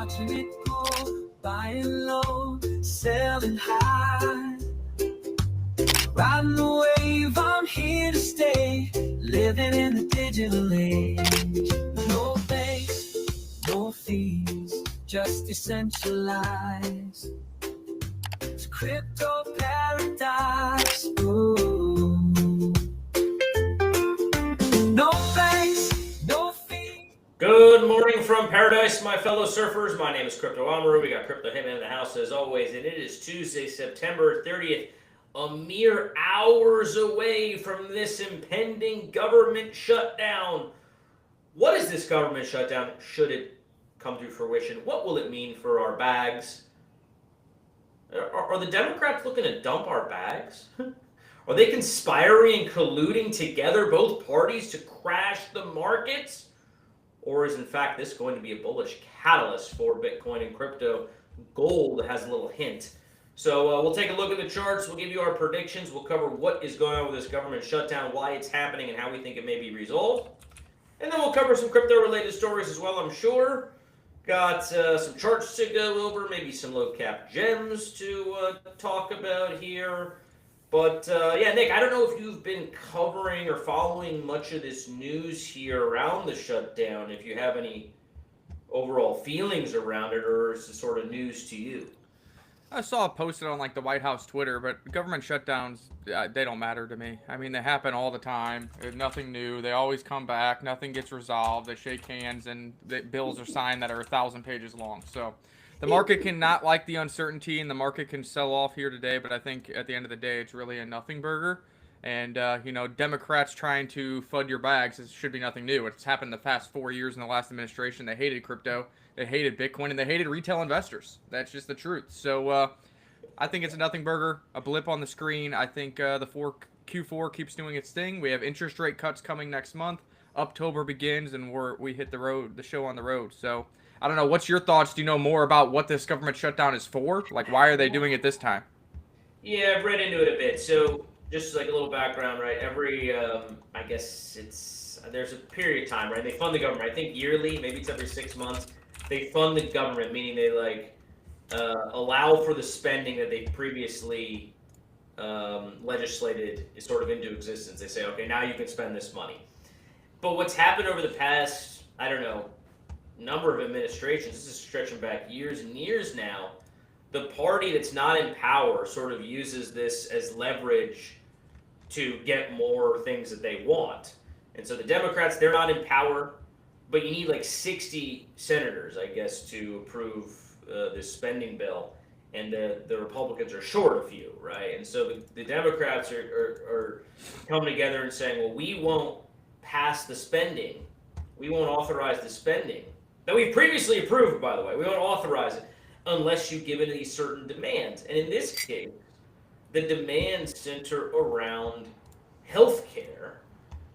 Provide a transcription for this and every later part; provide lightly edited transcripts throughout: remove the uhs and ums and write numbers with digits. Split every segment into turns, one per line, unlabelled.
watching it go, buying low, selling high. Riding the wave, I'm here to stay, living in the digital age. No banks, no fees, just decentralized. It's crypto paradise. Ooh. No banks, no fees.
Good morning from paradise, my fellow surfers. My name is Crypto Amaru. We got Crypto Hitman in the house as always, and it is Tuesday, September 30th. A mere hours away from this impending government shutdown. What is this government shutdown? Should it come to fruition? What will it mean for our bags? Are the Democrats looking to dump our bags? Are they conspiring and colluding together, both parties, to crash the markets? Or is, in fact, this going to be a bullish catalyst for Bitcoin and crypto? Gold has a little hint. So we'll take a look at the charts. We'll give you our predictions. We'll cover what is going on with this government shutdown, why it's happening, and how we think it may be resolved. And then we'll cover some crypto-related stories as well, I'm sure. Got some charts to go over, maybe some low-cap gems to talk about here. But, yeah, Nick, I don't know if you've been covering or following much of this news here around the shutdown, if you have any overall feelings around it, or is it sort of news to you?
I saw it posted on like the White House Twitter, but government shutdowns, they don't matter to me. I mean, they happen all the time. There's nothing new. They always come back. Nothing gets resolved. They shake hands and the bills are signed that are 1,000 pages long. So the market can not like the uncertainty, and the market can sell off here today. But I think at the end of the day, it's really a nothing burger. And, Democrats trying to FUD your bags, it should be nothing new. It's happened the past 4 years in the last administration. They hated crypto. They hated Bitcoin, and they hated retail investors. That's just the truth. So I think it's a nothing burger, a blip on the screen. I think the Q4 keeps doing its thing. We have interest rate cuts coming next month. October begins, and we hit the show on the road. So I don't know. What's your thoughts? Do you know more about what this government shutdown is for? Like, why are they doing it this time?
Yeah, I've read into it a bit. So just like a little background, right? Every, I guess there's a period of time, right? They fund the government. I think yearly, maybe it's every 6 months. They fund the government, meaning they allow for the spending that they previously legislated is sort of into existence. They say, okay, now you can spend this money. But what's happened over the past, I don't know, number of administrations, this is stretching back years and years now, the party that's not in power sort of uses this as leverage to get more things that they want. And so the Democrats, they're not in power, but you need like 60 senators, I guess, to approve this spending bill, and the Republicans are short a few, right? And so the Democrats are coming together and saying, well, we won't pass the spending, we won't authorize the spending that we've previously approved, by the way. We won't authorize it unless you give it these certain demands. And in this case, the demands center around healthcare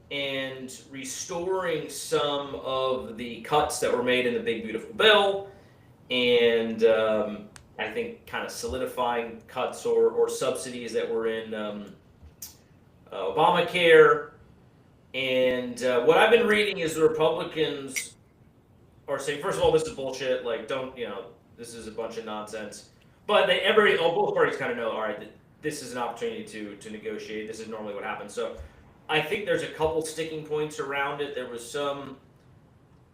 and restoring some of the cuts that were made in the Big Beautiful Bill, and I think kind of solidifying cuts or subsidies that were in Obamacare. And what I've been reading is the Republicans are saying, first of all, this is bullshit. Like, this is a bunch of nonsense. But both parties kind of know, all right, this is an opportunity to negotiate. This is normally what happens. So I think there's a couple sticking points around it. There was some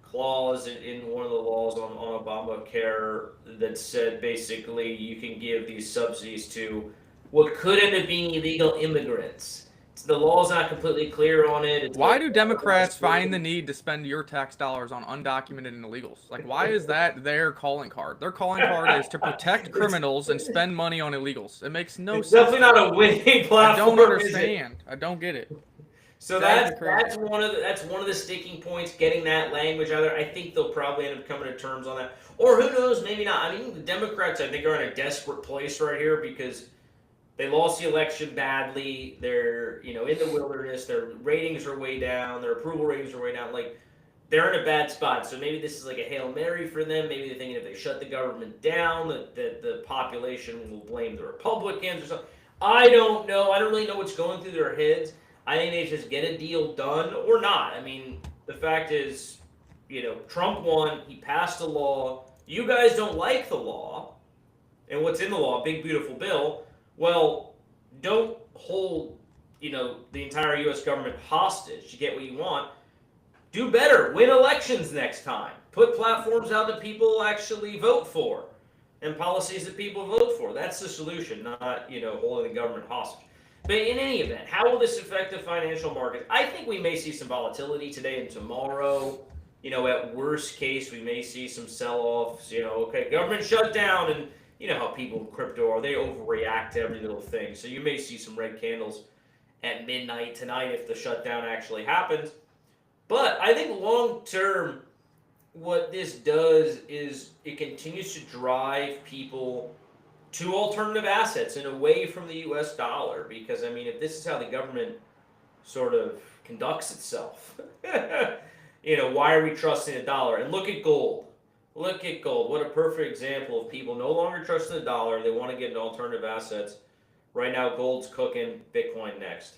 clause in one of the laws on Obamacare that said basically you can give these subsidies to what could end up being illegal immigrants. The law's not completely clear on it.
Why do Democrats find the need to spend your tax dollars on undocumented and illegals? Like, why is that their calling card? Their calling card is to protect criminals and spend money on illegals. It makes no sense.
It's definitely not a winning platform.
I don't understand. I don't get it.
So that's one of the sticking points, getting that language out there. I think they'll probably end up coming to terms on that. Or who knows, maybe not. I mean, the Democrats, I think, are in a desperate place right here because they lost the election badly. They're, in the wilderness. Their ratings are way down. Their approval ratings are way down. Like, they're in a bad spot. So maybe this is like a Hail Mary for them. Maybe they're thinking if they shut the government down, that the population will blame the Republicans or something. I don't know. I don't really know what's going through their heads. I think they just get a deal done or not. I mean, the fact is, Trump won. He passed a law you guys don't like the law and what's in the law, big beautiful bill. Well, don't hold, the entire U.S. government hostage to get what you want. Do better. Win elections next time. Put platforms out that people actually vote for and policies that people vote for. That's the solution, not, holding the government hostage. But in any event, how will this affect the financial markets? I think we may see some volatility today and tomorrow. At worst case, we may see some sell-offs. Okay, government shutdown, and you know how people in crypto are. They overreact to every little thing. So you may see some red candles at midnight tonight if the shutdown actually happens. But I think long term, what this does is it continues to drive people to alternative assets and away from the US dollar. Because, if this is how the government sort of conducts itself, why are we trusting the dollar? And look at gold. Look at gold. What a perfect example of people no longer trusting the dollar. They want to get into alternative assets. Right now, gold's cooking. Bitcoin next.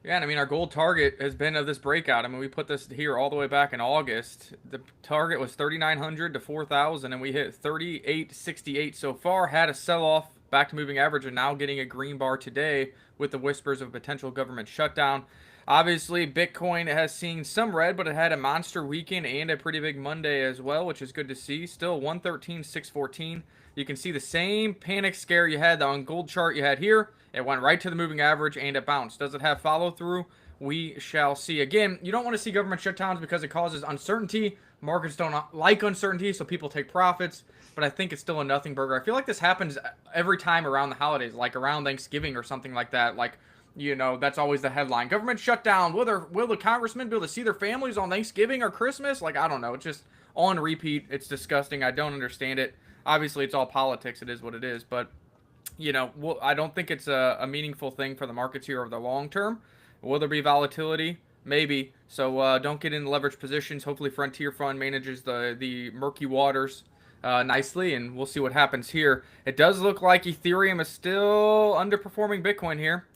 Yeah, and our gold target has been of this breakout. We put this here all the way back in August. The target was 3,900 to 4,000, and we hit 3,868 so far. Had a sell-off back to moving average, and now getting a green bar today with the whispers of a potential government shutdown. Obviously, Bitcoin has seen some red, but it had a monster weekend and a pretty big Monday as well, which is good to see. Still 113,614. You can see the same panic scare you had on gold chart you had here. It went right to the moving average and it bounced. Does it have follow through? We shall see. Again, you don't want to see government shutdowns because it causes uncertainty. Markets don't like uncertainty, so people take profits. But I think it's still a nothing burger. I feel like this happens every time around the holidays, like around Thanksgiving or something like that. Like, that's always the headline. Government shutdown. Will the congressmen be able to see their families on Thanksgiving or Christmas? Like, I don't know. It's just on repeat. It's disgusting. I don't understand it. Obviously, it's all politics. It is what it is. But, I don't think it's a meaningful thing for the markets here over the long term. Will there be volatility? Maybe. So don't get in leverage positions. Hopefully, Frontier Fund manages the murky waters nicely, and we'll see what happens here. It does look like Ethereum is still underperforming Bitcoin here.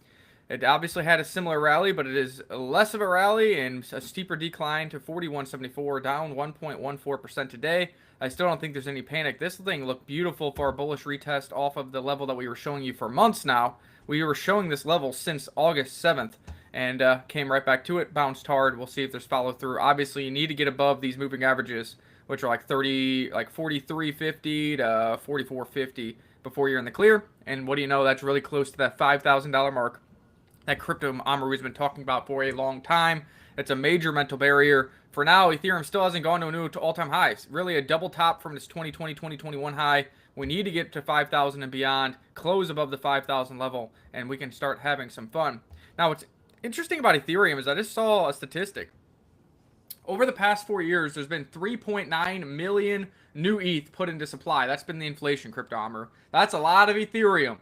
It obviously had a similar rally, but it is less of a rally and a steeper decline to 41.74, down 1.14% today. I still don't think there's any panic. This thing looked beautiful for a bullish retest off of the level that we were showing you for months now. We were showing this level since August 7th and came right back to it, bounced hard. We'll see if there's follow through. Obviously, you need to get above these moving averages, which are like 43.50 to 44.50 before you're in the clear. And what do you know? That's really close to that $5,000 mark that Crypto Amaru has been talking about for a long time. It's a major mental barrier. For now, Ethereum still hasn't gone to a new all-time high. Really a double top from this 2020-2021 high. We need to get to 5,000 and beyond, close above the 5,000 level, and we can start having some fun. Now, what's interesting about Ethereum is I just saw a statistic. Over the past 4 years, there's been 3.9 million new ETH put into supply. That's been the inflation, Crypto Amaru. That's a lot of Ethereum.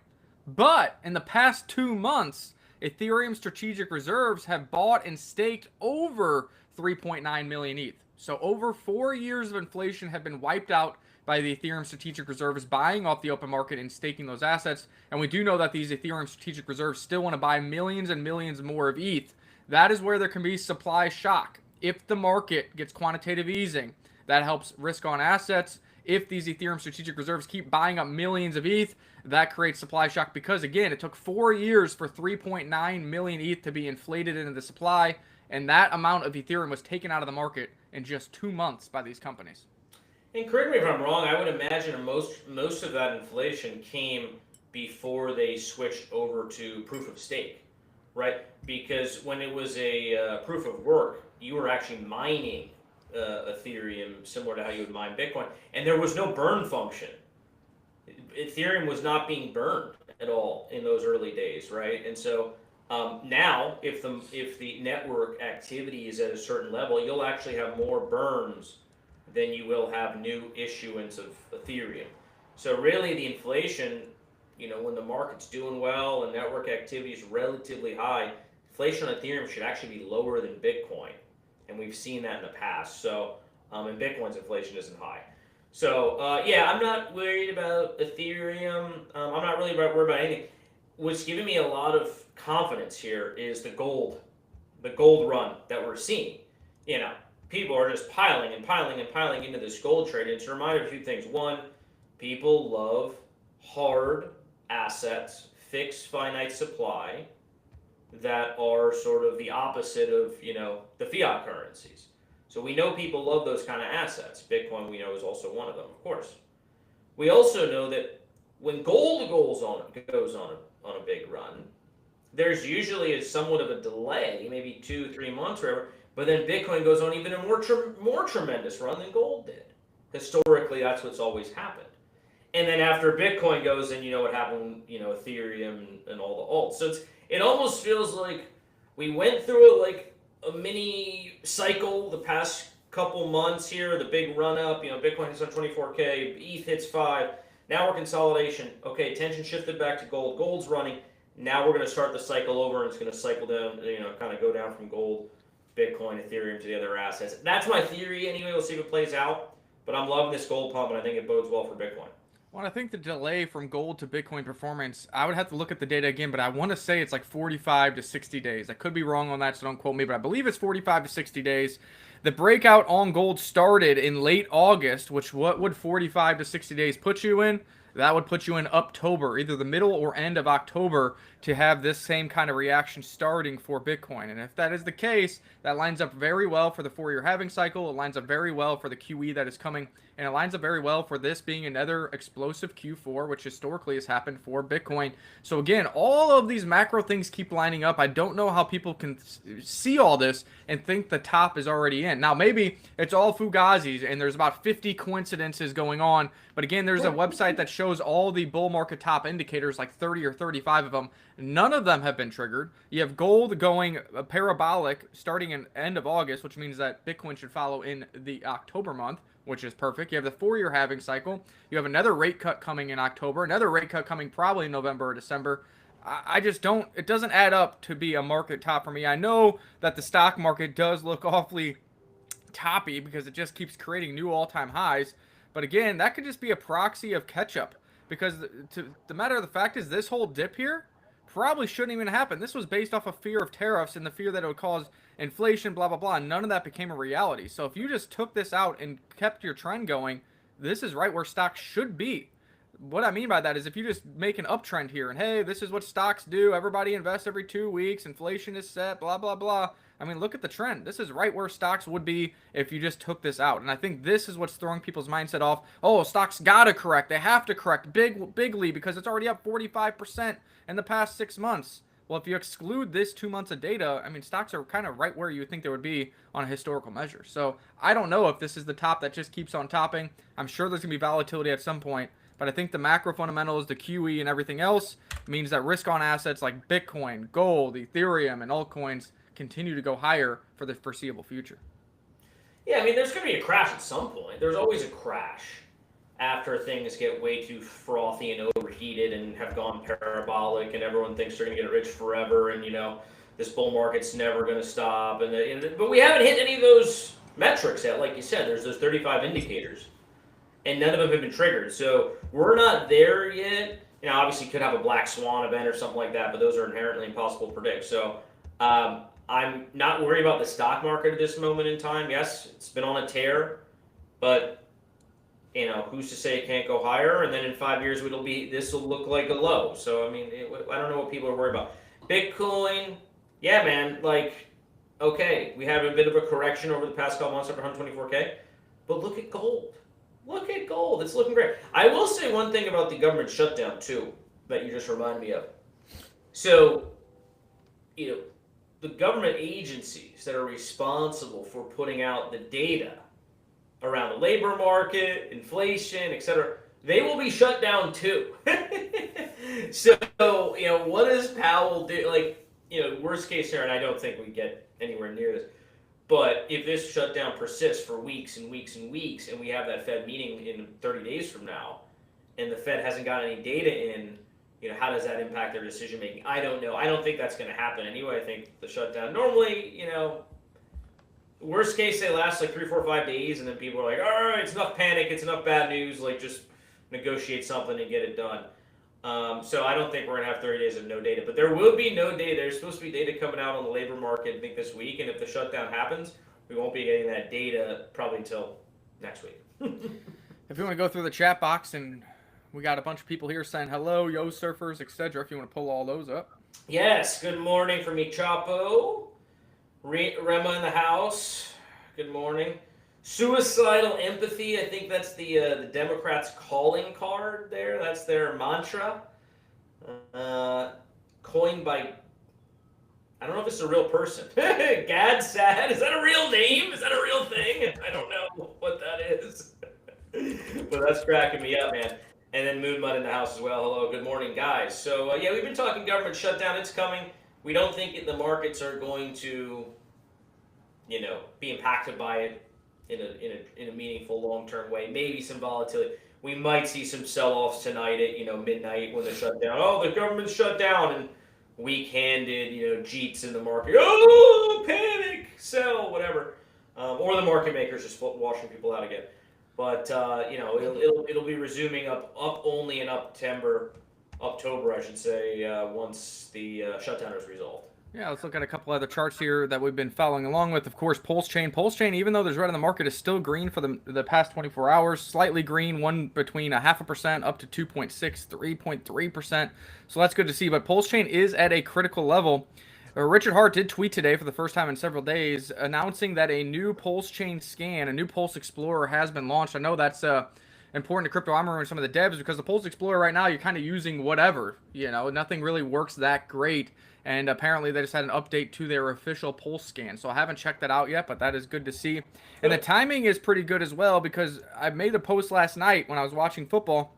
But in the past 2 months, Ethereum strategic reserves have bought and staked over 3.9 million ETH. So over 4 years of inflation have been wiped out by the Ethereum strategic reserves buying off the open market and staking those assets. And we do know that these Ethereum strategic reserves still want to buy millions and millions more of ETH. That is where there can be supply shock. If the market gets quantitative easing, that helps risk on assets. If these Ethereum strategic reserves keep buying up millions of ETH, that creates supply shock because, again, it took 4 years for 3.9 million ETH to be inflated into the supply, and that amount of Ethereum was taken out of the market in just 2 months by these companies.
And correct me if I'm wrong, I would imagine most of that inflation came before they switched over to proof of stake, right? Because when it was a proof of work, you were actually mining Ethereum similar to how you would mine Bitcoin, and there was no burn function. Ethereum was not being burned at all in those early days, right? And so now, if the network activity is at a certain level, you'll actually have more burns than you will have new issuance of Ethereum. So really, the inflation, when the market's doing well and network activity is relatively high, inflation on Ethereum should actually be lower than Bitcoin, and we've seen that in the past. So, and Bitcoin's inflation isn't high. So, yeah, I'm not worried about Ethereum. I'm not really worried about anything. What's giving me a lot of confidence here is the gold run that we're seeing. people are just piling and piling and piling into this gold trade. And it's a reminder of a few things. One, people love hard assets, fixed finite supply that are sort of the opposite of, the fiat currencies. So we know people love those kind of assets. Bitcoin, we know, is also one of them, of course. We also know that when gold goes on a big run, there's usually somewhat of a delay, maybe 2-3 months or whatever, but then Bitcoin goes on even a more tremendous run than gold did. Historically, that's what's always happened. And then after Bitcoin goes, and what happened, Ethereum and all the alts. So it almost feels like we went through a mini cycle the past couple months here, the big run up, Bitcoin hits on 24K, ETH hits 5. Now we're consolidation. Okay, attention shifted back to gold. Gold's running. Now we're going to start the cycle over, and it's going to cycle down, kind of go down from gold, Bitcoin, Ethereum to the other assets. That's my theory anyway. We'll see if it plays out. But I'm loving this gold pump, and I think it bodes well for Bitcoin.
Well, I think the delay from gold to Bitcoin performance, I would have to look at the data again, but I want to say it's like 45 to 60 days. I could be wrong on that, so don't quote me, but I believe it's 45 to 60 days. The breakout on gold started in late August, which what would 45 to 60 days put you in? That would put you in October, either the middle or end of October, to have this same kind of reaction starting for Bitcoin. And if that is the case, that lines up very well for the 4-year halving cycle. It lines up very well for the QE that is coming. And it lines up very well for this being another explosive Q4, which historically has happened for Bitcoin. So again, all of these macro things keep lining up. I don't know how people can see all this and think the top is already in. Now, maybe it's all Fugazis and there's about 50 coincidences going on. But again, there's a website that shows all the bull market top indicators, like 30 or 35 of them. None of them have been triggered. You have gold going parabolic starting in end of August, which means that Bitcoin should follow in the October month, which is perfect. You have the 4-year halving cycle. You have another rate cut coming in October, another rate cut coming probably in November or December. I just don't, it doesn't add up to be a market top for me. I know that the stock market does look awfully toppy because it just keeps creating new all-time highs. But again, that could just be a proxy of catch-up, because the matter of the fact is this whole dip here probably shouldn't even happen. This was based off of fear of tariffs and the fear that it would cause inflation, blah, blah, blah. None of that became a reality. So if you just took this out and kept your trend going, this is right where stocks should be. What I mean by that is if you just make an uptrend here and, hey, this is what stocks do. Everybody invests every 2 weeks. Inflation is set, blah, blah, blah. I mean, look at the trend. This is right where stocks would be if you just took this out. And I think this is what's throwing people's mindset off. Oh, stocks got to correct. They have to correct bigly because it's already up 45% in the past 6 months. Well, if you exclude this 2 months of data, I mean, stocks are kind of right where you would think they would be on a historical measure. So I don't know if this is the top that just keeps on topping. I'm sure there's going to be volatility at some point. But I think the macro fundamentals, the QE and everything else means that risk on assets like Bitcoin, gold, Ethereum, and altcoins continue to go higher for the foreseeable future.
Yeah, I mean, there's going to be a crash at some point. There's always a crash after things get way too frothy and overheated and have gone parabolic and everyone thinks they're going to get rich forever and, this bull market's never going to stop. But we haven't hit any of those metrics yet. Like you said, there's those 35 indicators, and none of them have been triggered. So we're not there yet. Obviously could have a black swan event or something like that, but those are inherently impossible to predict. So I'm not worried about the stock market at this moment in time. Yes, it's been on a tear, but who's to say it can't go higher? And then in 5 years, this will look like a low. So I mean, I don't know what people are worried about. Bitcoin, yeah, man. Okay, we have a bit of a correction over the past couple months up 124K, but look at gold. Look at gold. It's looking great. I will say one thing about the government shutdown too that you just reminded me of. So, the government agencies that are responsible for putting out the data around the labor market, inflation, etc., they will be shut down too. So, what does Powell do? Worst case scenario, and I don't think we get anywhere near this, but if this shutdown persists for weeks and weeks and weeks, and we have that Fed meeting in 30 days from now, and the Fed hasn't got any data in, how does that impact their decision making? I don't know. I don't think that's going to happen anyway. I think the shutdown normally, worst case, they last 3, 4, 5 days, and then people are like, all right, it's enough panic, it's enough bad news, just negotiate something and get it done. So I don't think we're going to have 30 days of no data, but there will be no data. There's supposed to be data coming out on the labor market, I think, this week, and if the shutdown happens, we won't be getting that data probably until next week.
If you want to go through the chat box, and we got a bunch of people here saying hello, yo surfers, etc. If you want to pull all those up.
Yes, good morning from me, Chapo. Rema in the house. Good morning. Suicidal empathy. I think that's the Democrats' calling card there. That's their mantra. Coined by, I don't know if it's a real person. Gad Sad. Is that a real name? Is that a real thing? I don't know what that is. But that's cracking me up, man. And then Moon Mud in the house as well. Hello, good morning, guys. So, yeah, we've been talking government shutdown. It's coming. We don't think the markets are going to, be impacted by it in a meaningful long-term way. Maybe some volatility. We might see some sell-offs tonight at, midnight when they shut down. Oh, the government's shut down, and weak-handed, jeets in the market. Oh, panic, sell, whatever. Or the market makers just washing people out again. But it'll be resuming up only in October, I should say, once the shutdown is resolved.
Yeah, let's look at a couple other charts here that we've been following along with. Of course, Pulse Chain, even though there's red in the market, is still green for the past 24 hours. Slightly green, one between 0.5% up to 2.6, 3.3%. So that's good to see. But Pulse Chain is at a critical level. Richard Hart did tweet today for the first time in several days, announcing that a new Pulse Chain scan, a new Pulse Explorer, has been launched. I know that's important to Crypto Armor and some of the devs, because the Pulse Explorer right now, you're kind of using whatever. Nothing really works that great. And apparently they just had an update to their official Pulse scan. So I haven't checked that out yet, but that is good to see. And the timing is pretty good as well, because I made a post last night when I was watching football.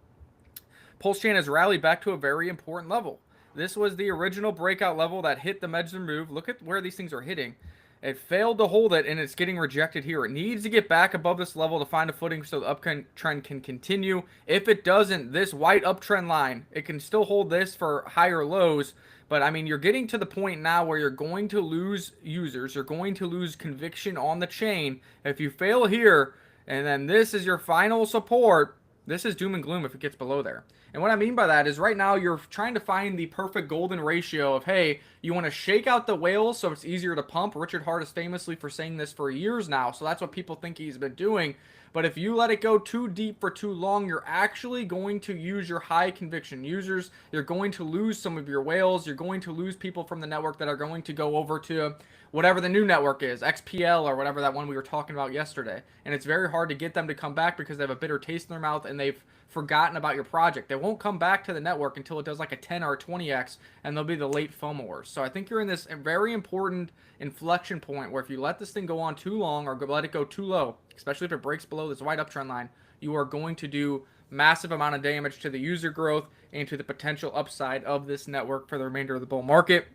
Pulse Chain has rallied back to a very important level. This was the original breakout level that hit the Medzler move. Look at where these things are hitting. It failed to hold it, and it's getting rejected here. It needs to get back above this level to find a footing so the uptrend can continue. If it doesn't, this white uptrend line, it can still hold this for higher lows. But, I mean, you're getting to the point now where you're going to lose users. You're going to lose conviction on the chain. If you fail here, and then this is your final support, this is doom and gloom if it gets below there. And what I mean by that is right now you're trying to find the perfect golden ratio of, hey, you want to shake out the whales so it's easier to pump. Richard Hart is famously for saying this for years now, so that's what people think he's been doing. But if you let it go too deep for too long, you're actually going to use your high conviction users. You're going to lose some of your whales. You're going to lose people from the network that are going to go over to whatever the new network is, XPL or whatever that one we were talking about yesterday. And it's very hard to get them to come back because they have a bitter taste in their mouth and they've forgotten about your project. They won't come back to the network until it does like a 10 or a 20x, and they'll be the late FOMOers. So I think you're in this very important inflection point where if you let this thing go on too long or let it go too low, especially if it breaks below this white uptrend line, you are going to do massive amount of damage to the user growth and to the potential upside of this network for the remainder of the bull market.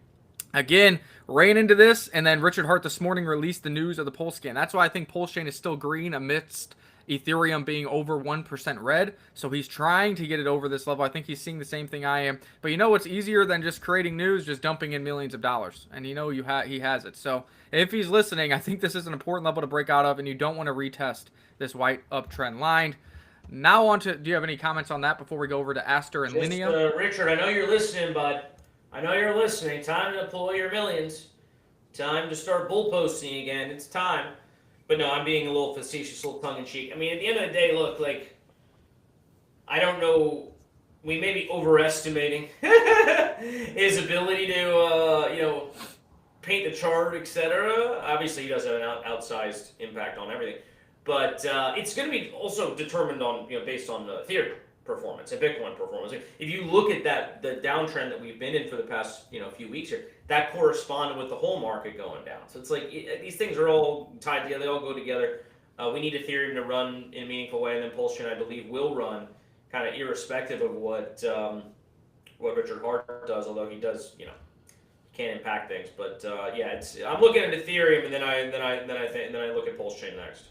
Again, ran into this, and then Richard Hart this morning released the news of the Pulse scan. That's why I think Pulse Chain is still green amidst Ethereum being over 1% red. So he's trying to get it over this level. I think he's seeing the same thing I am. But what's easier than just creating news, just dumping in millions of dollars. And he has it. So if he's listening, I think this is an important level to break out of, and you don't want to retest this white uptrend line. Now on to, do you have any comments on that before we go over to Aster and Linea?
Richard, I know you're listening, bud. I know you're listening. Time to deploy your millions. Time to start bull posting again. It's time. But no, I'm being a little facetious, a little tongue-in-cheek. I mean, at the end of the day, look, I don't know, we may be overestimating his ability to, paint the chart, etc. Obviously, he does have an outsized impact on everything. But it's going to be also determined on, based on Ethereum performance and Bitcoin performance. If you look at the downtrend that we've been in for the past, few weeks here, that corresponded with the whole market going down. So it's these things are all tied together. They all go together. We need Ethereum to run in a meaningful way, and then Pulse Chain, I believe, will run kind of irrespective of what Richard Hart does, although he does, can impact things. But I'm looking at Ethereum, and then I look at Pulse Chain next.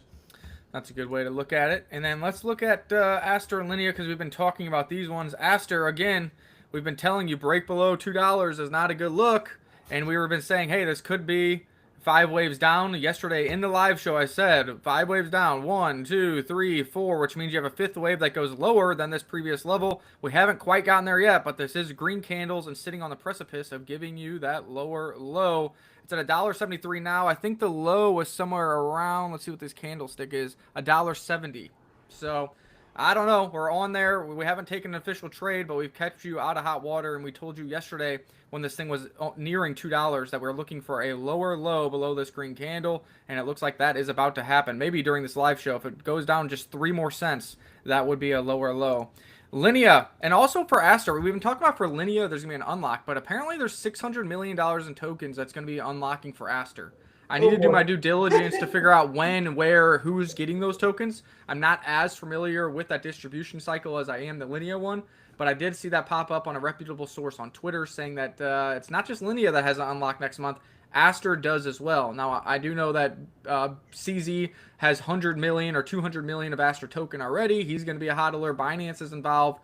That's a good way to look at it. And then let's look at Aster and Linea, because we've been talking about these ones. Aster, again, we've been telling you break below $2 is not a good look. And we've been saying, hey, this could be 5 waves down. Yesterday in the live show, I said 5 waves down. 1, 2, 3, 4, which means you have a 5th wave that goes lower than this previous level. We haven't quite gotten there yet, but this is green candles and sitting on the precipice of giving you that lower low. It's at $1.73 now. I think the low was somewhere around, let's see what this candlestick is, $1.70. So I don't know. We're on there. We haven't taken an official trade, but we've kept you out of hot water. And we told you yesterday when this thing was nearing $2 that we're looking for a lower low below this green candle. And it looks like that is about to happen. Maybe during this live show, if it goes down just 3 more cents, that would be a lower low. Linea, and also for Aster, we've been talking about for Linea, there's going to be an unlock, but apparently there's $600 million in tokens that's going to be unlocking for Aster. I need to do my due diligence to figure out when, where, who's getting those tokens. I'm not as familiar with that distribution cycle as I am the Linea one, but I did see that pop up on a reputable source on Twitter saying that it's not just Linea that has an unlock next month. Aster does as well. Now, I do know that CZ has 100 million or 200 million of Aster token already. He's going to be a hodler. Binance is involved.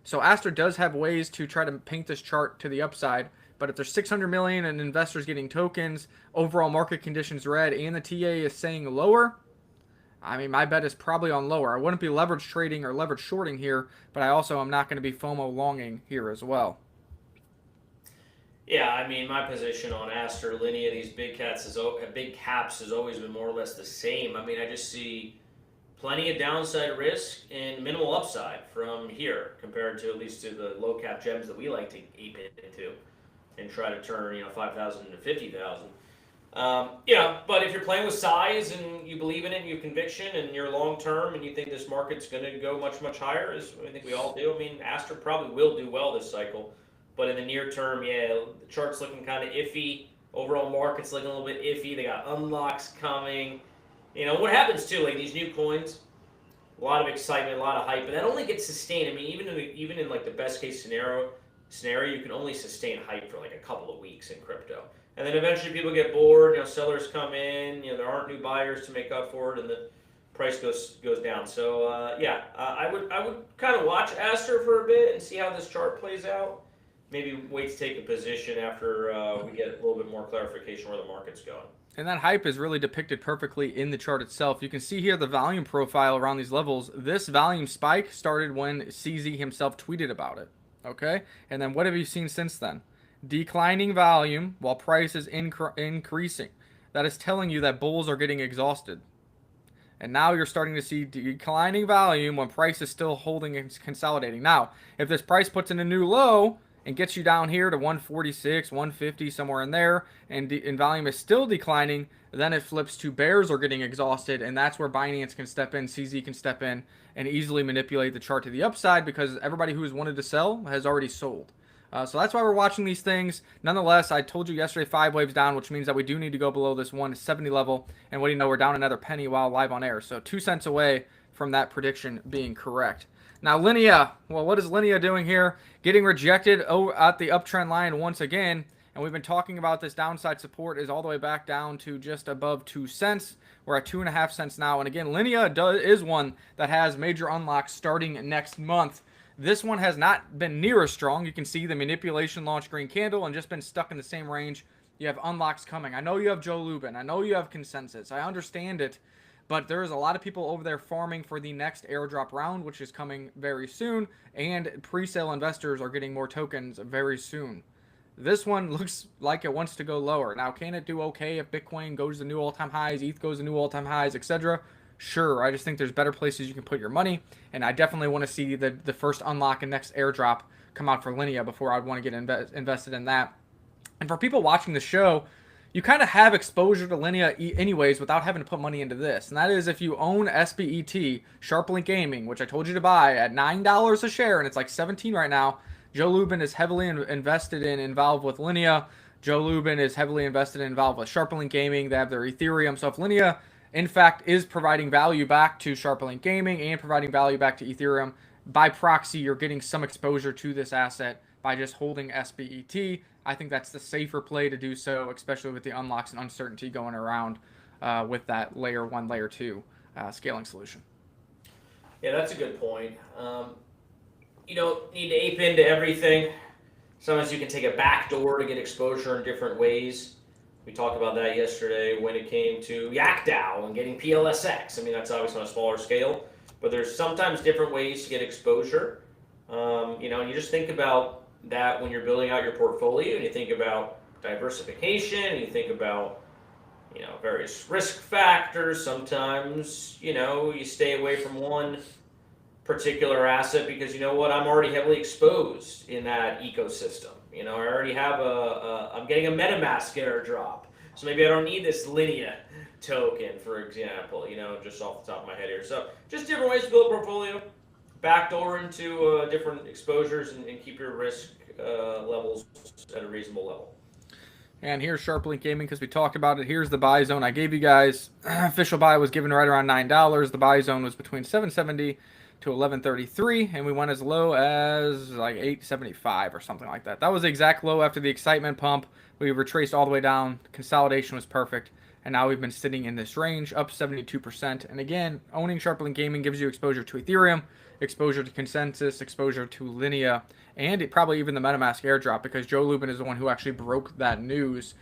So Aster does have ways to try to paint this chart to the upside. But if there's 600 million and investors getting tokens, overall market conditions red, and the TA is saying lower, I mean, my bet is probably on lower. I wouldn't be leverage trading or leverage shorting here, but I also am not going to be FOMO longing here as well.
Yeah, I mean, my position on Aster, Linea, these big caps has always been more or less the same. I mean, I just see plenty of downside risk and minimal upside from here compared to at least to the low cap gems that we like to ape into and try to turn 5,000 into 50,000. But if you're playing with size and you believe in it and you have conviction and you're long term and you think this market's going to go much, much higher, as I think we all do. I mean, Aster probably will do well this cycle. But in the near term, the chart's looking kind of iffy. Overall market's looking a little bit iffy. They got unlocks coming. What happens too, like these new coins, a lot of excitement, a lot of hype, but that only gets sustained. I mean, even in like the best case scenario, you can only sustain hype for like a couple of weeks in crypto. And then eventually people get bored, sellers come in, there aren't new buyers to make up for it, and the price goes down. So I would kind of watch Aster for a bit and see how this chart plays out. Maybe wait to take a position after we get a little bit more clarification where the market's going.
And that hype is really depicted perfectly in the chart itself. You can see here the volume profile around these levels. This volume spike started when CZ himself tweeted about it. Okay? And then what have you seen since then? Declining volume while price is increasing. That is telling you that bulls are getting exhausted. And now you're starting to see declining volume when price is still holding and consolidating. Now, if this price puts in a new low and gets you down here to 146, 150, somewhere in there, and volume is still declining, then it flips to bears are getting exhausted, and that's where Binance can step in, CZ can step in, and easily manipulate the chart to the upside because everybody who has wanted to sell has already sold. So that's why we're watching these things. Nonetheless, I told you yesterday 5 waves down, which means that we do need to go below this 170 level, and what do you know, we're down another penny while live on air. So 2 cents away from that prediction being correct. Now, Linea, well, what is Linea doing here? Getting rejected at the uptrend line once again. And we've been talking about this downside support is all the way back down to just above 2 cents. We're at 2.5 cents now. And again, Linea is one that has major unlocks starting next month. This one has not been near as strong. You can see the manipulation launch green candle and just been stuck in the same range. You have unlocks coming. I know you have Joe Lubin. I know you have consensus. I understand it. But there's a lot of people over there farming for the next airdrop round, which is coming very soon, and pre-sale investors are getting more tokens very soon. This one looks like it wants to go lower. Now, can it do okay if Bitcoin goes to new all-time highs, ETH goes to new all-time highs, etc.? Sure, I just think there's better places you can put your money, and I definitely want to see the first unlock and next airdrop come out for Linea before I'd want to get invested in that. And for people watching the show, you kind of have exposure to Linea anyways without having to put money into this. And that is if you own SBET, SharpLink Gaming, which I told you to buy at $9 a share, and it's like $17 right now. Joe Lubin is heavily involved with Linea. Joe Lubin is heavily involved with SharpLink Gaming. They have their Ethereum. So if Linea, in fact, is providing value back to SharpLink Gaming and providing value back to Ethereum, by proxy, you're getting some exposure to this asset by just holding SBET. I think that's the safer play to do so, especially with the unlocks and uncertainty going around with that layer 1, layer 2 scaling solution.
Yeah, that's a good point. You don't need to ape into everything. Sometimes you can take a backdoor to get exposure in different ways. We talked about that yesterday when it came to YakDAO and getting PLSX. I mean, that's obviously on a smaller scale, but there's sometimes different ways to get exposure. And you just think about that when you're building out your portfolio, and you think about diversification, you think about various risk factors. Sometimes you stay away from one particular asset because you know what, I'm already heavily exposed in that ecosystem. I already have I'm getting a MetaMask airdrop, so maybe I don't need this Linea token, for example. Just off the top of my head here. So just different ways to build a portfolio, backdoor into different exposures, and keep your risk levels at a reasonable level.
And here's SharpLink Gaming because we talked about it. Here's the buy zone I gave you guys. Official buy was given right around $9. The buy zone was between $7.70 to $11.33, and we went as low as like $8.75 or something like that. That was the exact low after the excitement pump. We retraced all the way down. Consolidation was perfect, and now we've been sitting in this range, up 72%. And again, owning SharpLink Gaming gives you exposure to Ethereum, exposure to Consensus, exposure to Linea, and probably even the MetaMask airdrop, because Joe Lubin is the one who actually broke that news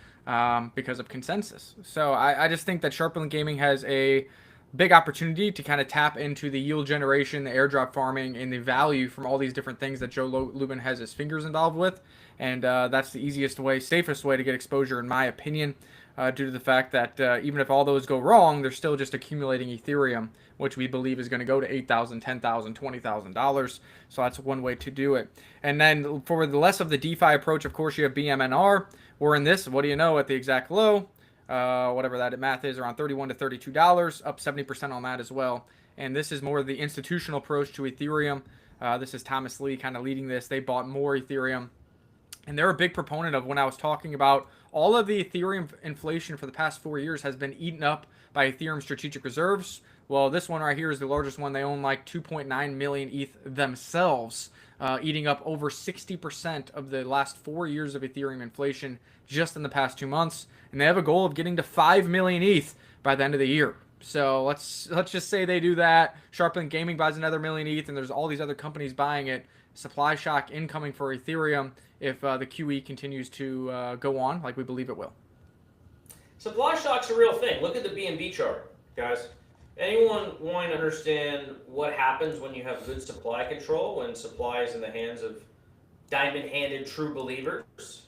because of Consensus. So I just think that SharpLink Gaming has a big opportunity to kind of tap into the yield generation, the airdrop farming, and the value from all these different things that Joe Lubin has his fingers involved with. And that's the easiest way, safest way to get exposure, in my opinion, due to the fact that even if all those go wrong, they're still just accumulating Ethereum, which we believe is going to go to $8,000, $10,000, $20,000. So that's one way to do it. And then for the less of the DeFi approach, of course, you have BMNR. We're in this, what do you know, at the exact low, whatever that math is, around $31 to $32, up 70% on that as well. And this is more of the institutional approach to Ethereum. This is Thomas Lee kind of leading this. They bought more Ethereum. And they're a big proponent of, when I was talking about all of the Ethereum inflation for the past 4 years has been eaten up by Ethereum strategic reserves. Well, this one right here is the largest one. They own like 2.9 million ETH themselves, eating up over 60% of the last 4 years of Ethereum inflation just in the past 2 months. And they have a goal of getting to 5 million ETH by the end of the year. So let's just say they do that. SharpLink Gaming buys another million ETH, and there's all these other companies buying it. Supply shock incoming for Ethereum if the QE continues to go on like we believe it will.
Supply shock's a real thing. Look at the BNB chart, guys. Anyone wanting to understand what happens when you have good supply control, when supply is in the hands of diamond-handed true believers,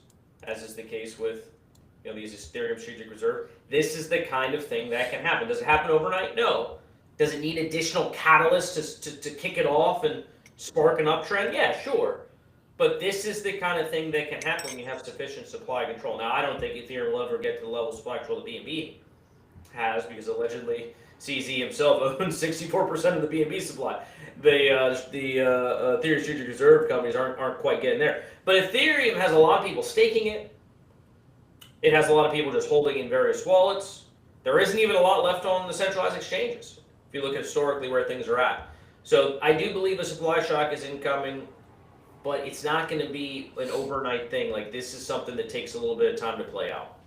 as is the case with these Ethereum strategic reserve, this is the kind of thing that can happen. Does it happen overnight? No. Does it need additional catalysts to kick it off and spark an uptrend? Yeah, sure. But this is the kind of thing that can happen when you have sufficient supply control. Now, I don't think Ethereum will ever get to the level of supply control that BNB has, because allegedly CZ himself owns 64% of the BNB supply. The Ethereum strategic reserve companies aren't quite getting there. But Ethereum has a lot of people staking it. It has a lot of people just holding in various wallets. There isn't even a lot left on the centralized exchanges, if you look at historically where things are at. So I do believe a supply shock is incoming, but it's not going to be an overnight thing. Like, this is something that takes a little bit of time to play out.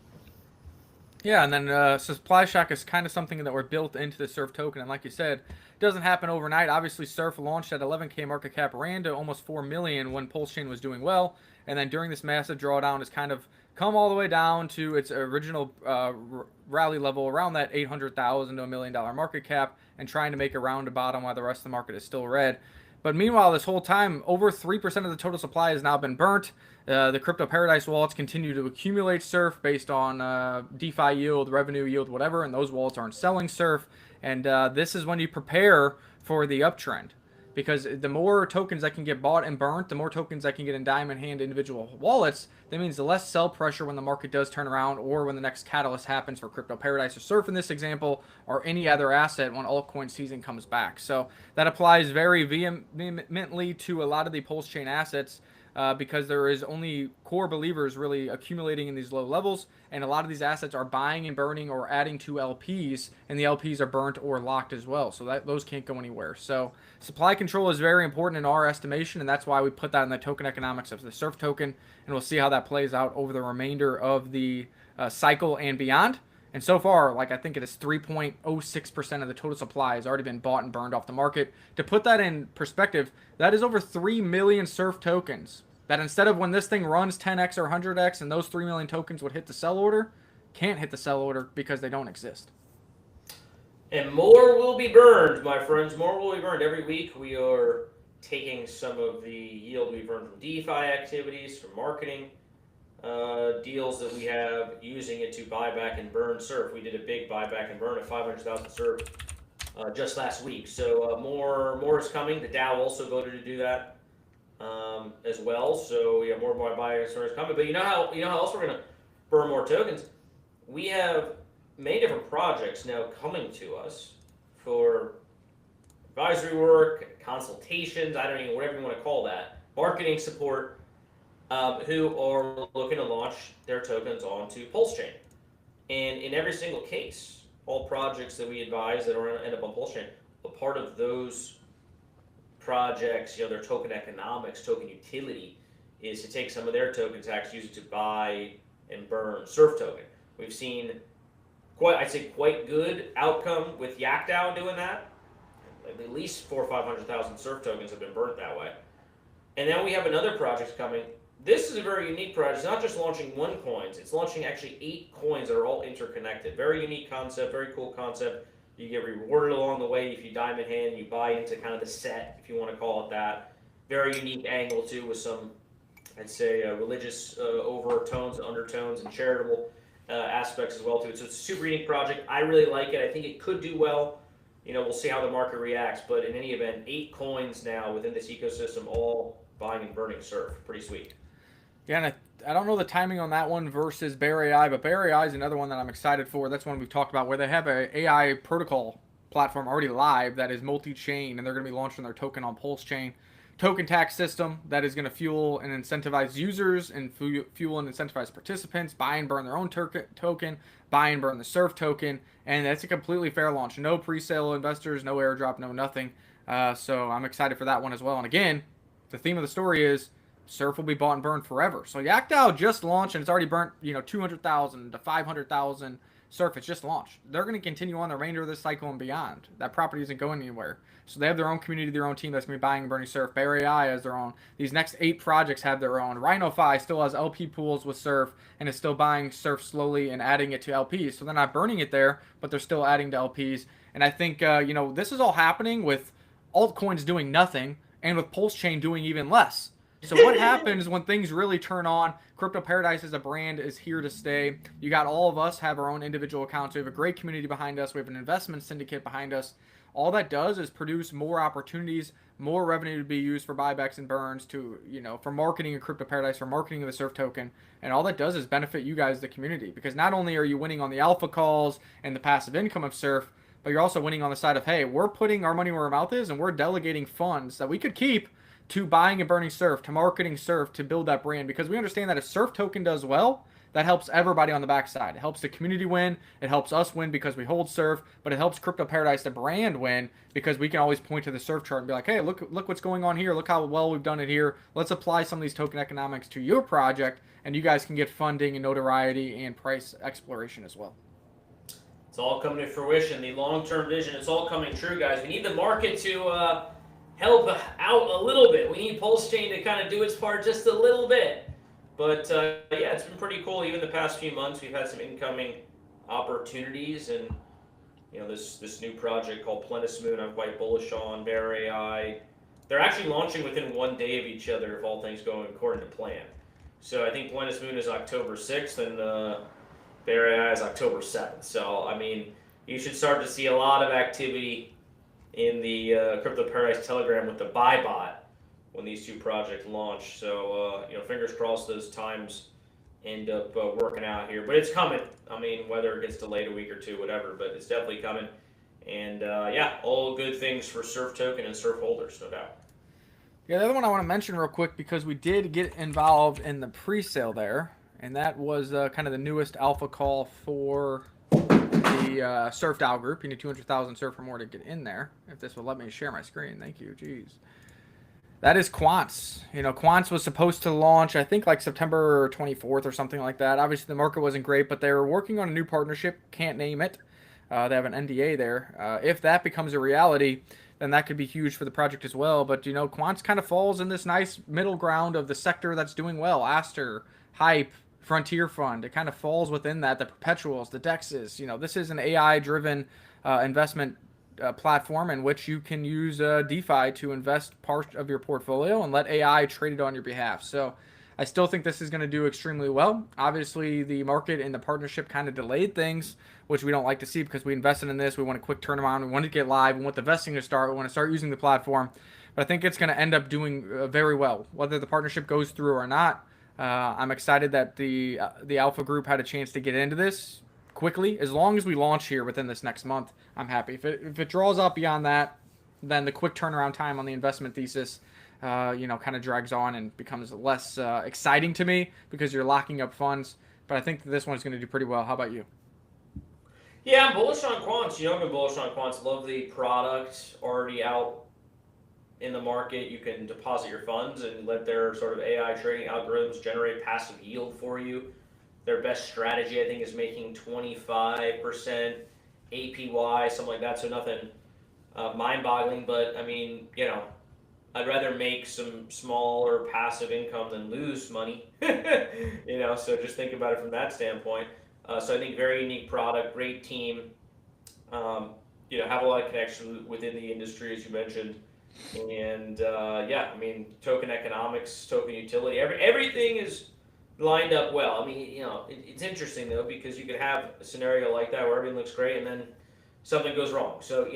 Yeah, and then supply shock is kind of something that we're built into the Surf token. And like you said, it doesn't happen overnight. Obviously, Surf launched at 11K market cap, ran to almost 4 million when Pulse Chain was doing well. And then during this massive drawdown, it's kind of come all the way down to its original rally level around that $800,000 to $1 million market cap, and trying to make a round to bottom while the rest of the market is still red. But meanwhile, this whole time, over 3% of the total supply has now been burnt. The Crypto Paradise wallets continue to accumulate Surf based on DeFi yield, revenue yield, whatever, and those wallets aren't selling Surf. And this is when you prepare for the uptrend, because the more tokens that can get bought and burnt, the more tokens that can get in diamond hand individual wallets. That means the less sell pressure when the market does turn around, or when the next catalyst happens for Crypto Paradise or Surf in this example, or any other asset when altcoin season comes back. So that applies very vehemently to a lot of the Pulse Chain assets, because there is only core believers really accumulating in these low levels, and a lot of these assets are buying and burning or adding to LPs, and the LPs are burnt or locked as well, so that those can't go anywhere. So supply control is very important in our estimation, and that's why we put that in the token economics of the Surf token, and we'll see how that plays out over the remainder of the cycle and beyond. And so far, like, I think it is 3.06% of the total supply has already been bought and burned off the market. To put that in perspective, that is over 3 million Surf tokens that, instead of when this thing runs 10x or 100x and those 3 million tokens would hit the sell order, can't hit the sell order because they don't exist.
And more will be burned, my friends. More will be burned. Every week we are taking some of the yield we've earned from DeFi activities, from marketing, deals that we have using it to buy back and burn surf. We did a big buyback and burn of 500,000 surf just last week. So more is coming. The Dow also voted to do that as well. So yeah, more buyback and burn is coming. But you know how else we're gonna burn more tokens? We have many different projects now coming to us for advisory work, consultations. I don't even whatever you want to call that, marketing support. Who are looking to launch their tokens onto Pulse Chain. And in every single case, all projects that we advise that are end up on Pulse Chain, a part of those projects, their token economics, token utility, is to take some of their token tax, use it to buy and burn Surf token. We've seen quite good outcome with YakDAO doing that. At least 400,000 or 500,000 Surf tokens have been burnt that way. And then we have another project coming. This is a very unique project. It's not just launching one coins. It's launching actually 8 coins that are all interconnected. Very unique concept, very cool concept. You get rewarded along the way if you diamond hand, you buy into kind of the set, if you want to call it that. Very unique angle too, with some, I'd say, religious overtones, undertones, and charitable aspects as well to it. So it's a super unique project. I really like it. I think it could do well. We'll see how the market reacts. But in any event, 8 coins now within this ecosystem, all buying and burning surf. Pretty sweet.
Yeah, and I don't know the timing on that one versus Bear AI, but Bear AI is another one that I'm excited for. That's one we've talked about where they have an AI protocol platform already live that is multi-chain, and they're going to be launching their token on Pulse Chain. Token tax system that is going to fuel and incentivize users and fuel and incentivize participants, buy and burn their own token, buy and burn the Surf token, and that's a completely fair launch. No pre-sale investors, no airdrop, no nothing. So I'm excited for that one as well. And again, the theme of the story is Surf will be bought and burned forever. So YakDAO just launched and it's already burnt, 200,000 to 500,000 Surf. It's just launched. They're going to continue on the remainder of this cycle and beyond. That property isn't going anywhere. So they have their own community, their own team that's going to be buying and burning Surf. Bear AI has their own. These next 8 projects have their own. RhinoFi still has LP pools with Surf and is still buying Surf slowly and adding it to LPs. So they're not burning it there, but they're still adding to LPs. And I think, this is all happening with altcoins doing nothing and with Pulse Chain doing even less. So what happens when things really turn on? Crypto Paradise as a brand is here to stay. You got all of us have our own individual accounts. We have a great community behind us. We have an investment syndicate behind us. All that does is produce more opportunities, more revenue to be used for buybacks and burns to, for marketing of Crypto Paradise, for marketing of the Surf token. And all that does is benefit you guys, the community, because not only are you winning on the alpha calls and the passive income of Surf, but you're also winning on the side of, hey, we're putting our money where our mouth is and we're delegating funds that we could keep to buying and burning Surf, to marketing Surf, to build that brand, because we understand that if Surf token does well, that helps everybody on the backside. It helps the community win. It helps us win because we hold Surf, but it helps Crypto Paradise, the brand, win because we can always point to the Surf chart and be like, hey, look what's going on here. Look how well we've done it here. Let's apply some of these token economics to your project, and you guys can get funding and notoriety and price exploration as well.
It's all coming to fruition. The long-term vision, it's all coming true, guys. We need the market to help out a little bit. We need Pulse Chain to kind of do its part just a little bit. But yeah, it's been pretty cool. Even the past few months, we've had some incoming opportunities, and this new project called Plenus Moon, I'm quite bullish on. Bear AI, they're actually launching within 1 day of each other if all things go according to plan. So I think Plenus Moon is October 6th, and Bear AI is October 7th. So I mean, you should start to see a lot of activity in the Crypto Paradise Telegram with the buy bot when these 2 projects launch. So, fingers crossed those times end up working out here. But it's coming. I mean, whether it gets delayed a week or 2, whatever, but it's definitely coming. And, yeah, all good things for Surf token and Surf holders, no doubt.
Yeah, the other one I want to mention real quick, because we did get involved in the pre-sale there, and that was kind of the newest alpha call for the Surf DAO group. You need 200,000 Surf or more to get in there. If this will let me share my screen. Thank you. Jeez. That is Quants. Quants was supposed to launch, I think, like September 24th or something like that. Obviously, the market wasn't great, but they were working on a new partnership. Can't name it. They have an NDA there. If that becomes a reality, then that could be huge for the project as well. But, Quants kind of falls in this nice middle ground of the sector that's doing well. Aster, Hype, Frontier Fund. It kind of falls within that. The Perpetuals, the Dexes. This is an AI-driven investment platform in which you can use DeFi to invest part of your portfolio and let AI trade it on your behalf. So I still think this is going to do extremely well. Obviously, the market and the partnership kind of delayed things, which we don't like to see because we invested in this. We want a quick turnaround. We want to get live. We want the vesting to start. We want to start using the platform. But I think it's going to end up doing very well, whether the partnership goes through or not. I'm excited that the Alpha Group had a chance to get into this quickly. As long as we launch here within this next month, I'm happy. If it draws out beyond that, then the quick turnaround time on the investment thesis, kind of drags on and becomes less exciting to me because you're locking up funds. But I think that this one's going to do pretty well. How about you?
Yeah, I'm bullish on quants. I've been bullish on quants. Love the product already out in the market. You can deposit your funds and let their sort of AI trading algorithms generate passive yield for you. Their best strategy, I think, is making 25% APY, something like that. So nothing mind-boggling, but I mean, I'd rather make some smaller passive income than lose money. So just think about it from that standpoint. So I think very unique product, great team. Have a lot of connections within the industry, as you mentioned. And token economics, token utility, everything is lined up well. I mean, it's interesting though, because you could have a scenario like that where everything looks great and then something goes wrong. So,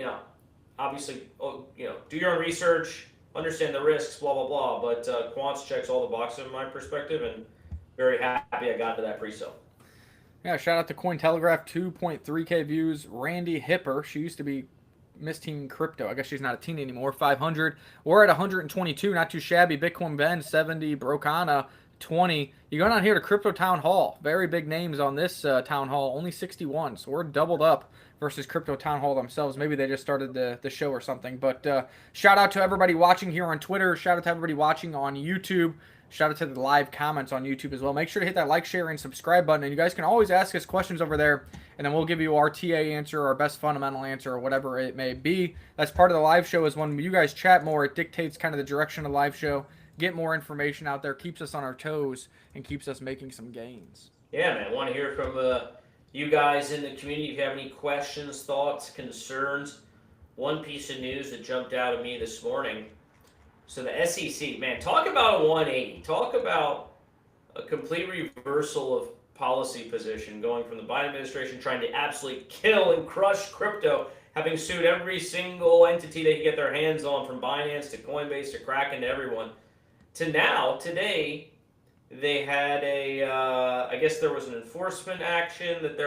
obviously, do your own research, understand the risks, blah, blah, blah. But Quants checks all the boxes from my perspective, and very happy I got to that pre-sale.
Yeah, shout out to Cointelegraph, 2.3K views. Randy Hipper, she used to be Miss Teen Crypto. I guess she's not a teen anymore. 500. We're at 122. Not too shabby. Bitcoin Ben 70. Brokana 20. You go down here to Crypto Town Hall. Very big names on this town hall. Only 61. So we're doubled up versus Crypto Town Hall themselves. Maybe they just started the show or something. But shout out to everybody watching here on Twitter. Shout out to everybody watching on YouTube. Shout out to the live comments on YouTube as well. Make sure to hit that like, share, and subscribe button. And you guys can always ask us questions over there, and then we'll give you our TA answer, our best fundamental answer, or whatever it may be. That's part of the live show is when you guys chat more, it dictates kind of the direction of the live show. Get more information out there, keeps us on our toes, and keeps us making some gains.
Yeah, man. I want to hear from you guys in the community. If you have any questions, thoughts, concerns. One piece of news that jumped out at me this morning. So the SEC, man, talk about a 180. Talk about a complete reversal of policy position, going from the Biden administration trying to absolutely kill and crush crypto, having sued every single entity they could get their hands on, from Binance to Coinbase to Kraken to everyone, to now, today, they had I guess there was an enforcement action that they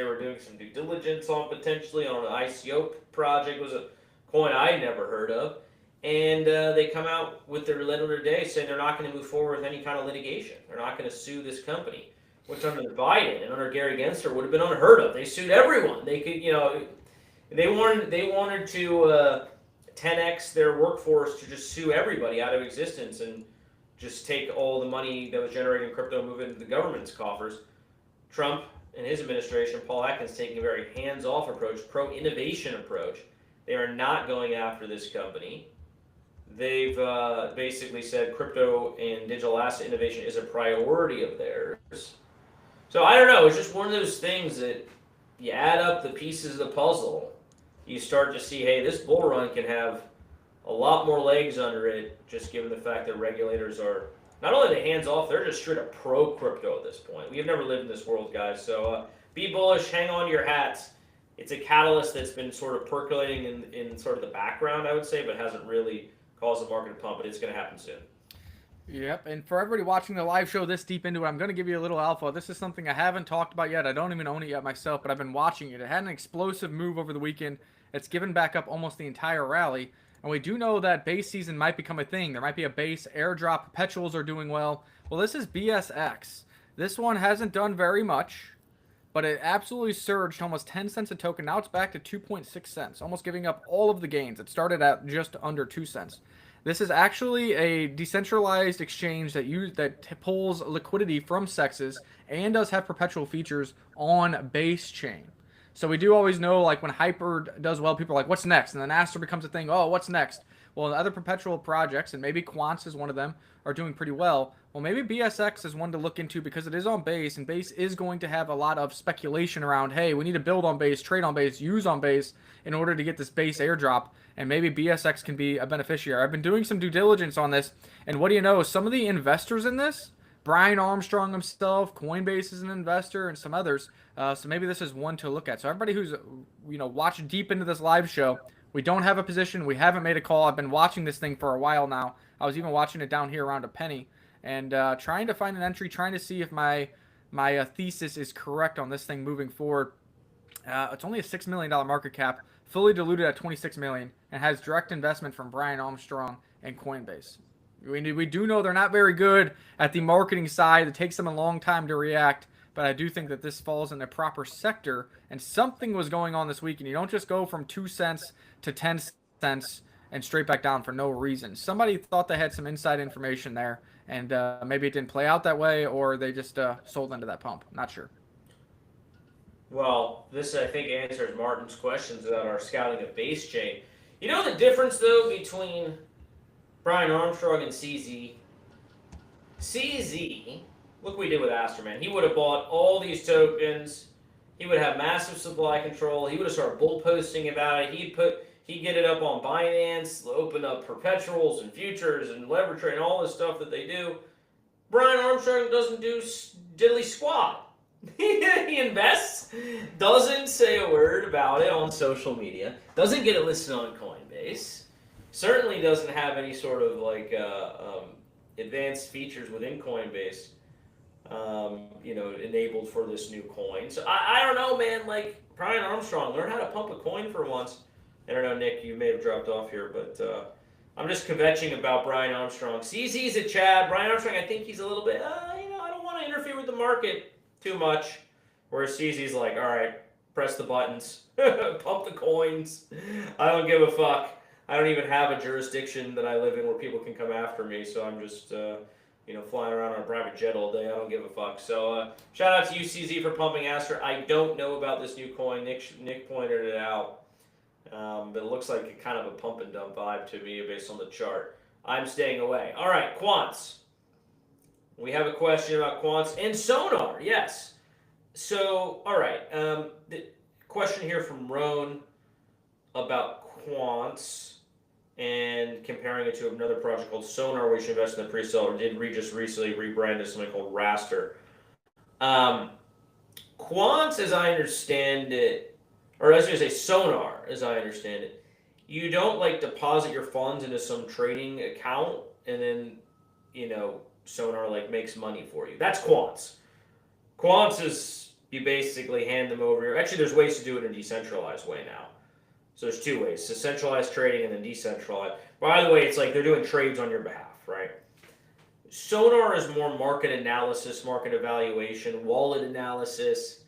were doing some due diligence on, potentially on an ICO project. It was a coin I never heard of. And they come out with their letter today saying they're not going to move forward with any kind of litigation. They're not going to sue this company, which under Biden and under Gary Gensler would have been unheard of. They sued everyone. They could, they wanted to 10x their workforce to just sue everybody out of existence and just take all the money that was generated in crypto and move it into the government's coffers. Trump and his administration, Paul Atkins, taking a very hands-off approach, pro-innovation approach. They are not going after this company. They've basically said crypto and digital asset innovation is a priority of theirs. So I don't know. It's just one of those things that you add up the pieces of the puzzle, you start to see, hey, this bull run can have a lot more legs under it, just given the fact that regulators are not only the hands off, they're just straight up pro crypto at this point. We have never lived in this world, guys. So be bullish, hang on to your hats. It's a catalyst that's been sort of percolating in sort of the background, I would say, but hasn't really caused the market to pump, but it's going to happen soon.
Yep, and for everybody watching the live show this deep into it, I'm going to give you a little alpha. This is something I haven't talked about yet. I don't even own it yet myself, but I've been watching it. It had an explosive move over the weekend. It's given back up almost the entire rally. And we do know that base season might become a thing. There might be a base airdrop. Perpetuals are doing well. Well, this is BSX. This one hasn't done very much, but it absolutely surged almost 10 cents a token. Now it's back to 2.6 cents, almost giving up all of the gains. It started at just under 2 cents. This is actually a decentralized exchange that pulls liquidity from sexes and does have perpetual features on base chain. So we do always know, like, when Hyper does well, people are like, what's next? And then Aster becomes a thing. Oh, what's next? Well, the other perpetual projects, and maybe Quants is one of them, are doing pretty well. Well, maybe BSX is one to look into because it is on base, and base is going to have a lot of speculation around, hey, we need to build on base, trade on base, use on base in order to get this base airdrop, and maybe BSX can be a beneficiary. I've been doing some due diligence on this, and what do you know? Some of the investors in this Brian Armstrong himself, Coinbase is an investor, and some others. So maybe this is one to look at. So everybody who's watching deep into this live show, we don't have a position. We haven't made a call. I've been watching this thing for a while now. I was even watching it down here around a penny and trying to find an entry, trying to see if my thesis is correct on this thing moving forward. It's only a $6 million market cap, fully diluted at $26 million, and has direct investment from Brian Armstrong and Coinbase. We do know they're not very good at the marketing side. It takes them a long time to react, but I do think that this falls in the proper sector, and something was going on this week, and you don't just go from 2 cents to 10 cents and straight back down for no reason. Somebody thought they had some inside information there, and maybe it didn't play out that way, or they just sold into that pump. Not sure.
Well, this, I think, answers Martin's questions about our scouting of base chain. You know the difference, though, between Brian Armstrong and CZ? CZ, look what we did with Asterman. He would have bought all these tokens. He would have massive supply control. He would have started bull posting about it. He'd get it up on Binance, open up perpetuals and futures and leverage trade and all this stuff that they do. Brian Armstrong doesn't do diddly squat. He invests, doesn't say a word about it on social media, doesn't get it listed on Coinbase, certainly doesn't have any sort of advanced features within Coinbase, enabled for this new coin. So I don't know, man. Like Brian Armstrong, learn how to pump a coin for once. I don't know, Nick, you may have dropped off here, but I'm just kvetching about Brian Armstrong. CZ's a Chad. Brian Armstrong, I think he's a little bit, I don't want to interfere with the market too much. Whereas CZ's like, all right, press the buttons, pump the coins. I don't give a fuck. I don't even have a jurisdiction that I live in where people can come after me. So I'm just, flying around on a private jet all day. I don't give a fuck. So shout out to you, CZ, for pumping Aster. I don't know about this new coin. Nick pointed it out. But it looks like a kind of a pump and dump vibe to me based on the chart. I'm staying away. All right, quants. We have a question about quants and Sonar. Yes. So, all right. The question here from Roan about quants and comparing it to another project called Sonar, where you should invest in the pre-sale, or did just recently rebrand as something called Raster. Quants, as I understand it, or as you say, Sonar, as I understand it, you don't deposit your funds into some trading account and then, Sonar makes money for you. That's quants. Quants is you basically hand them over. Actually, there's ways to do it in a decentralized way now. So there's two ways: so centralized trading and then decentralized. By the way, it's like they're doing trades on your behalf, right? Sonar is more market analysis, market evaluation, wallet analysis.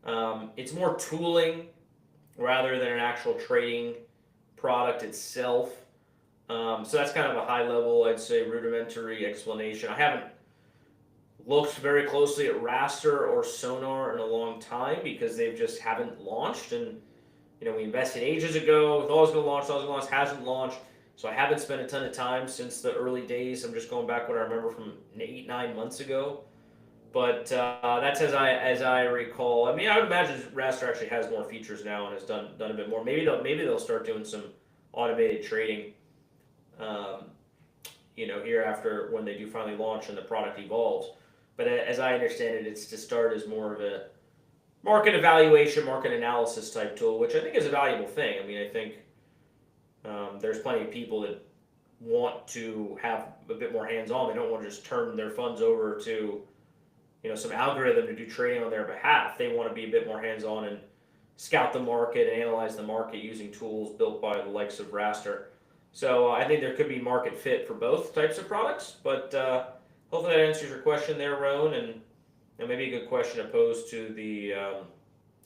It's more tooling rather than an actual trading product itself. So that's kind of a high level, I'd say, rudimentary explanation. I haven't looked very closely at Raster or Sonar in a long time because they just haven't launched. And, we invested ages ago. It's always going to launch, hasn't launched. So I haven't spent a ton of time since the early days. I'm just going back what I remember from 8-9 months ago. But that's as I recall. I mean, I would imagine Raster actually has more features now and has done a bit more. Maybe they'll start doing some automated trading. Here after when they do finally launch and the product evolves. But as I understand it, it's to start as more of a market evaluation, market analysis type tool, which I think is a valuable thing. I mean, I think there's plenty of people that want to have a bit more hands-on. They don't want to just turn their funds over to, some algorithm to do trading on their behalf. They want to be a bit more hands-on and scout the market and analyze the market using tools built by the likes of Raster. So I think there could be market fit for both types of products, but hopefully that answers your question there, Roan, and maybe a good question to pose to the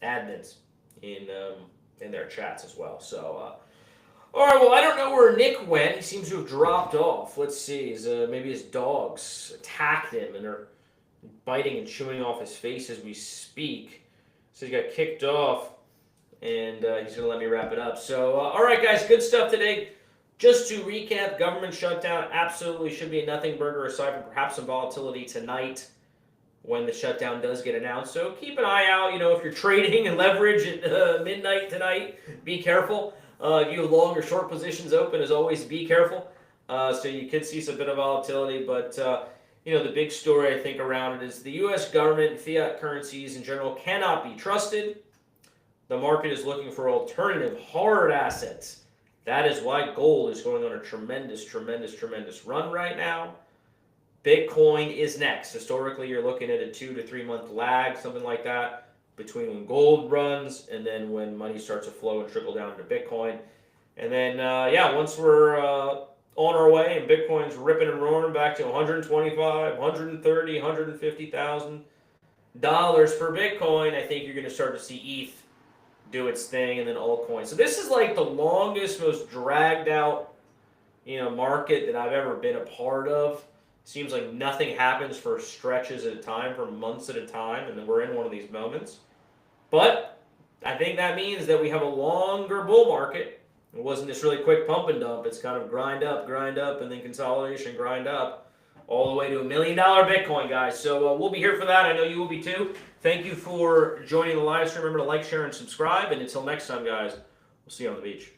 admins in their chats as well. So, all right, well, I don't know where Nick went. He seems to have dropped off. Let's see. Maybe his dogs attacked him and are biting and chewing off his face as we speak. So he got kicked off, and he's going to let me wrap it up. So, all right, guys, good stuff today. Just to recap, government shutdown absolutely should be a nothing burger aside from perhaps some volatility tonight when the shutdown does get announced. So keep an eye out. If you're trading and leverage at midnight tonight, be careful. If you have long or short positions open, as always, be careful. So you could see some bit of volatility. But the big story I think around it is the U.S. government and fiat currencies in general cannot be trusted. The market is looking for alternative hard assets. That is why gold is going on a tremendous run right now. Bitcoin is next. Historically, you're looking at a 2 to 3 month lag, something like that, between when gold runs and then when money starts to flow and trickle down into Bitcoin. And then, once we're on our way and Bitcoin's ripping and roaring back to $125, $130, $150,000 per Bitcoin, I think you're going to start to see ETH do its thing, and then altcoins. So this is like the longest, most dragged out, market that I've ever been a part of. Seems like nothing happens for stretches at a time, for months at a time, and then we're in one of these moments. But I think that means that we have a longer bull market. It wasn't this really quick pump and dump. It's kind of grind up, and then consolidation, grind up, all the way to $1 million Bitcoin, guys. So we'll be here for that. I know you will be too. Thank you for joining the live stream. Remember to like, share, and subscribe. And until next time, guys, we'll see you on the beach.